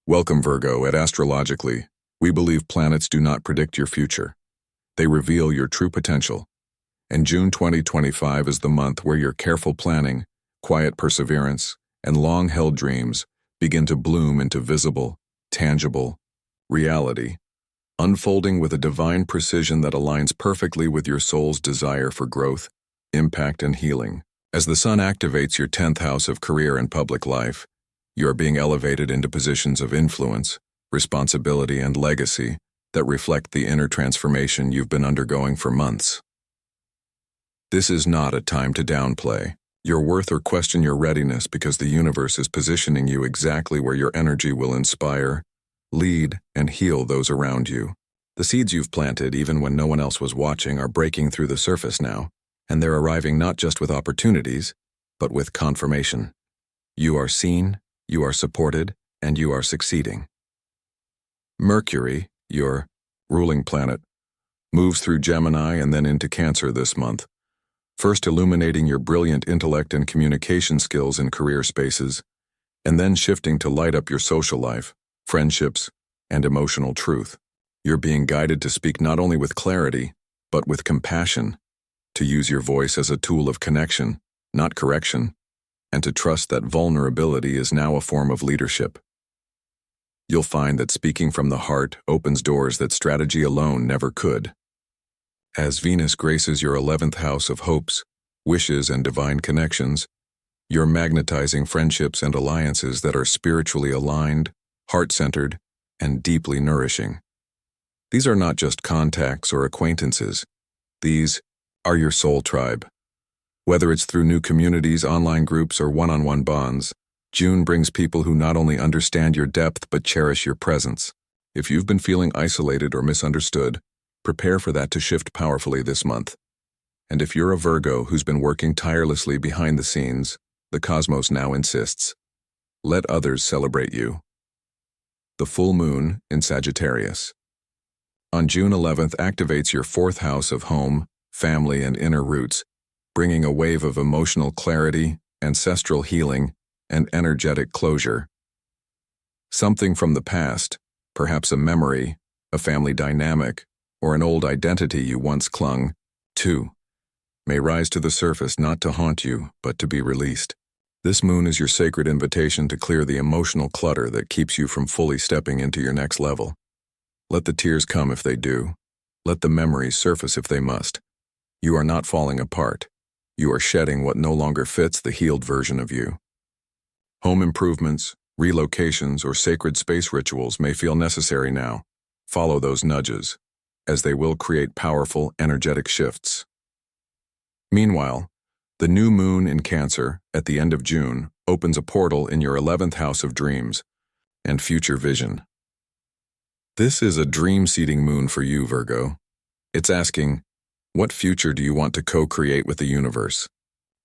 Welcome, Virgo. At Astrologically, we believe planets do not predict your future. They reveal your true potential. And June 2025 is the month where your careful planning, quiet perseverance, and long-held dreams begin to bloom into visible, tangible reality, unfolding with a divine precision that aligns perfectly with your soul's desire for growth, impact, and healing. As the sun activates your 10th house of career and public life, you are being elevated into positions of influence, responsibility, and legacy that reflect the inner transformation you've been undergoing for months. This is not a time to downplay your worth or question your readiness, because the universe is positioning you exactly where your energy will inspire, lead, and heal those around you. The seeds you've planted, even when no one else was watching, are breaking through the surface now, and they're arriving not just with opportunities, but with confirmation. You are seen, you are supported, and you are succeeding. Mercury, your ruling planet, moves through Gemini and then into Cancer this month, first illuminating your brilliant intellect and communication skills in career spaces, and then shifting to light up your social life, friendships, and emotional truth. You're being guided to speak not only with clarity, but with compassion, to use your voice as a tool of connection, not correction, and to trust that vulnerability is now a form of leadership. You'll find that speaking from the heart opens doors that strategy alone never could. As Venus graces your 11th house of hopes, wishes, and divine connections, you're magnetizing friendships and alliances that are spiritually aligned, heart-centered, and deeply nourishing. These are not just contacts or acquaintances. These are your soul tribe. Whether it's through new communities, online groups, or one-on-one bonds, June brings people who not only understand your depth but cherish your presence. If you've been feeling isolated or misunderstood, prepare for that to shift powerfully this month. And if you're a Virgo who's been working tirelessly behind the scenes, the cosmos now insists. Let others celebrate you. The full moon in Sagittarius on June 11th activates your 4th house of home, family, and inner roots, bringing a wave of emotional clarity, ancestral healing, and energetic closure. Something from the past, perhaps a memory, a family dynamic, or an old identity you once clung to, may rise to the surface, not to haunt you, but to be released. This moon is your sacred invitation to clear the emotional clutter that keeps you from fully stepping into your next level. Let the tears come if they do. Let the memories surface if they must. You are not falling apart. You are shedding what no longer fits the healed version of you. Home improvements, relocations, or sacred space rituals may feel necessary now. Follow those nudges, as they will create powerful, energetic shifts. Meanwhile, the new moon in Cancer at the end of June opens a portal in your 11th house of dreams and future vision. This is a dream-seeding moon for you, Virgo. It's asking, what future do you want to co-create with the universe?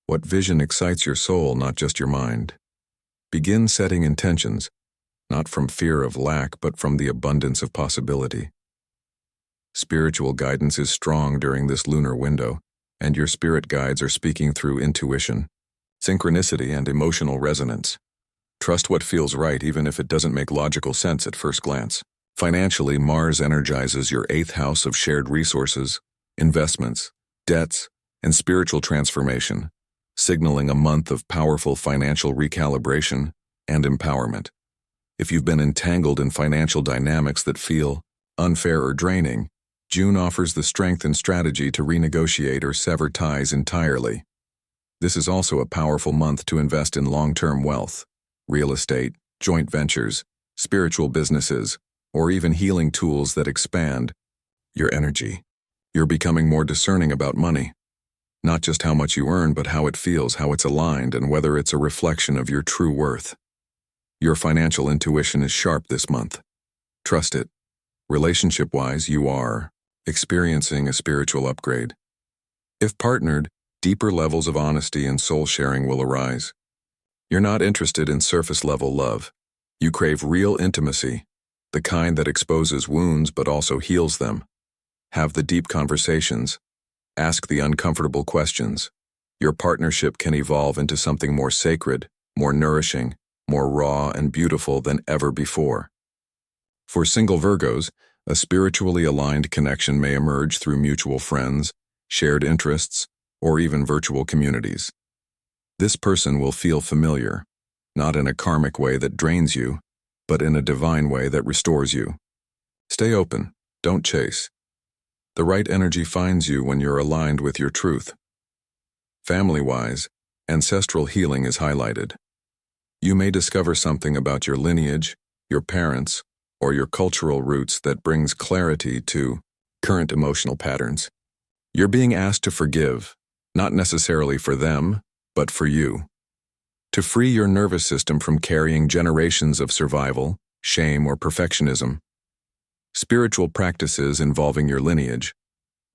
What vision excites your soul, not just your mind? Begin setting intentions, not from fear of lack, but from the abundance of possibility. Spiritual guidance is strong during this lunar window, and your spirit guides are speaking through intuition, synchronicity, and emotional resonance. Trust what feels right, even if it doesn't make logical sense at first glance. Financially, Mars energizes your 8th house of shared resources, investments, debts, and spiritual transformation, signaling a month of powerful financial recalibration and empowerment. If you've been entangled in financial dynamics that feel unfair or draining, June offers the strength and strategy to renegotiate or sever ties entirely. This is also a powerful month to invest in long-term wealth, real estate, joint ventures, spiritual businesses, or even healing tools that expand your energy. You're becoming more discerning about money. Not just how much you earn, but how it feels, how it's aligned, and whether it's a reflection of your true worth. Your financial intuition is sharp this month. Trust it. Relationship-wise, you are experiencing a spiritual upgrade. If partnered, deeper levels of honesty and soul-sharing will arise. You're not interested in surface-level love. You crave real intimacy, the kind that exposes wounds but also heals them. Have the deep conversations. Ask the uncomfortable questions. Your partnership can evolve into something more sacred, more nourishing, more raw and beautiful than ever before. For single Virgos, a spiritually aligned connection may emerge through mutual friends, shared interests, or even virtual communities. This person will feel familiar, not in a karmic way that drains you, but in a divine way that restores you. Stay open, don't chase. The right energy finds you when you're aligned with your truth. Family-wise, ancestral healing is highlighted. You may discover something about your lineage, your parents, or your cultural roots that brings clarity to current emotional patterns. You're being asked to forgive, not necessarily for them, but for you. To free your nervous system from carrying generations of survival, shame, or perfectionism. Spiritual practices involving your lineage,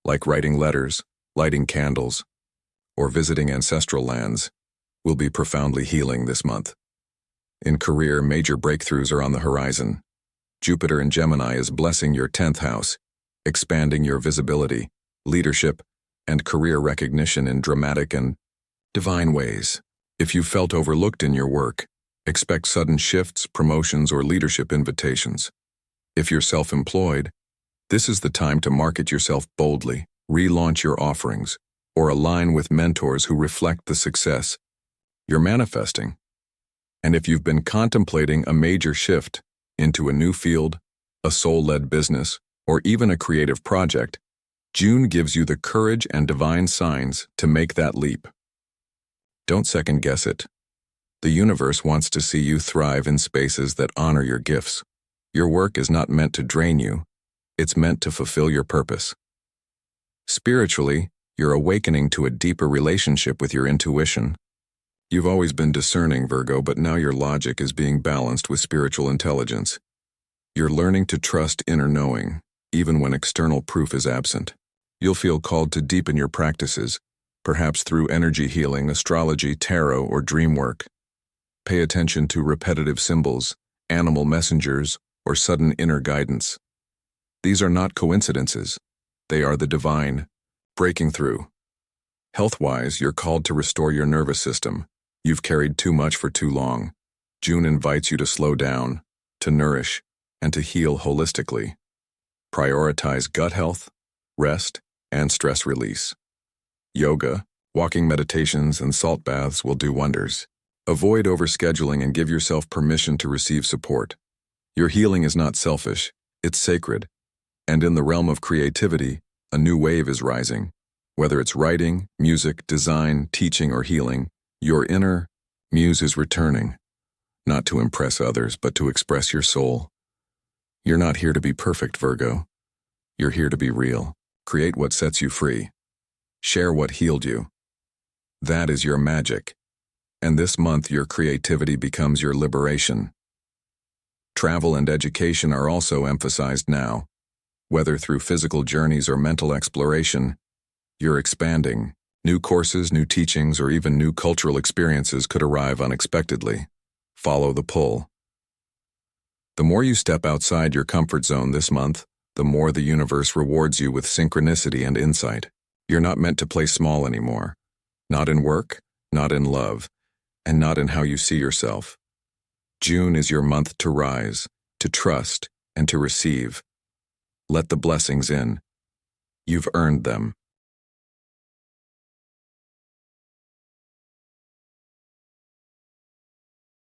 like writing letters, lighting candles, or visiting ancestral lands, will be profoundly healing this month. In career, major breakthroughs are on the horizon. Jupiter in Gemini is blessing your 10th house, expanding your visibility, leadership, and career recognition in dramatic and divine ways. If you felt overlooked in your work, expect sudden shifts, promotions, or leadership invitations. If you're self-employed, this is the time to market yourself boldly, relaunch your offerings, or align with mentors who reflect the success you're manifesting. And if you've been contemplating a major shift into a new field, a soul-led business, or even a creative project, June gives you the courage and divine signs to make that leap. Don't second-guess it. The universe wants to see you thrive in spaces that honor your gifts. Your work is not meant to drain you. It's meant to fulfill your purpose. Spiritually, you're awakening to a deeper relationship with your intuition. You've always been discerning, Virgo, but now your logic is being balanced with spiritual intelligence. You're learning to trust inner knowing, even when external proof is absent. You'll feel called to deepen your practices, perhaps through energy healing, astrology, tarot, or dream work. Pay attention to repetitive symbols, animal messengers, or sudden inner guidance. These are not coincidences. They are the divine, breaking through. Health-wise, you're called to restore your nervous system. You've carried too much for too long. June invites you to slow down, to nourish, and to heal holistically. Prioritize gut health, rest, and stress release. Yoga, walking meditations, and salt baths will do wonders. Avoid overscheduling and give yourself permission to receive support. Your healing is not selfish, it's sacred. And in the realm of creativity, a new wave is rising. Whether it's writing, music, design, teaching, or healing, your inner muse is returning, not to impress others, but to express your soul. You're not here to be perfect, Virgo. You're here to be real. Create what sets you free. Share what healed you. That is your magic. And this month, your creativity becomes your liberation. Travel and education are also emphasized now. Whether through physical journeys or mental exploration, you're expanding. New courses, new teachings, or even new cultural experiences could arrive unexpectedly. Follow the pull. The more you step outside your comfort zone this month, the more the universe rewards you with synchronicity and insight. You're not meant to play small anymore. Not in work, not in love, and not in how you see yourself. June is your month to rise, to trust, and to receive. Let the blessings in. You've earned them.